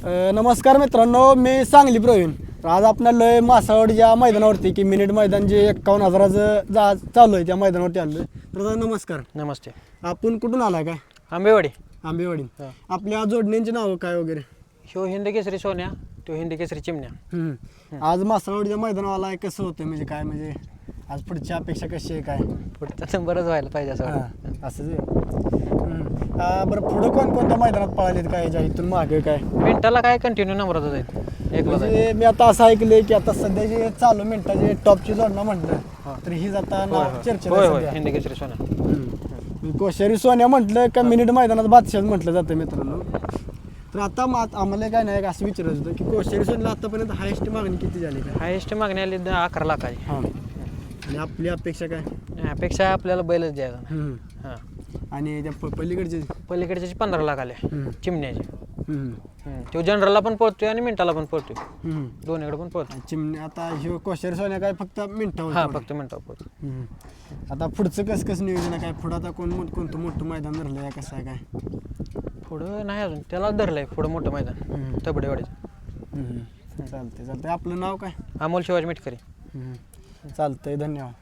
नमस्कार मित्रांनो, मी सांगली प्रवीण. आज आपल्याला मासावडच्या मैदानावरती की मिनिट मैदान जे 51,000चं चालू आहे त्या मैदानावरती आलो. तर नमस्कार. नमस्ते. आपण कुठून आलाय? काय आंबेवाडी. आंबेवाडी. आपल्या जोडण्यांची नावं काय वगैरे? ह्यो हिंद केसरी सोन्या, तो हिंद केसरी चिमण्या. आज मासावडच्या मैदानावर आलाय, कसं होतं म्हणजे काय, म्हणजे आज पुढची अपेक्षा कशी आहे काय? पुढचं बरंच व्हायला पाहिजे असं वाटतं. असंच आहे. बरं, पुढं कोणकोणत्या मैदानात पळालेत काय, याच्या इथून मागे काय? मिनिटाला काय कंटिन्यू नंबरात जाईल एक म्हणजे मी आता असं ऐकलंय की आता सध्या जे चालू मिनिटाचे टॉपची जोडणं म्हटलं तर ही जाता चर्चेत आहे सध्या. हिंद केसरी सोन्या. कोशेरी सोन्या म्हटलं का मिनिट मैदानात बादशाह म्हटलं जातं मित्रांनो. तर आता आम्हाला काय नाही असं विचारायचं होतं की कोशेरी सोन्याला आतापर्यंत हायेस्ट मागणी किती झाली काय? हायेस्ट मागणी आली 11 लाखाची. हां. आणि आपली अपेक्षा काय? अपेक्षा आपल्याला बैलच द्यायचा. हां. आणि त्या पलीकडचे पलीकडचे 15 लाख आले चिमण्याचे. तो जनरलला पण पोहोचतोय आणि मिनिटाला पण पोहोचतोय, दोन्हीकडे पण पोहोचतोय. चिमण्या आता ह्यो कोशेरी सोन्या काय फक्त मिनिटावर? हां, फक्त मिनिटावर पोहोचतो. आता पुढचं कसं नियोजन आहे काय? पुढं आता कोणतं मोठं मैदान धरलं आहे, कसं आहे काय? पुढं नाही अजून, त्याला धरलंय पुढं मोठं मैदान तबडेवाडीचं. चालतंय. आपलं नाव काय? अमोल शिवाजी मिटकरी. चालतंय, धन्यवाद.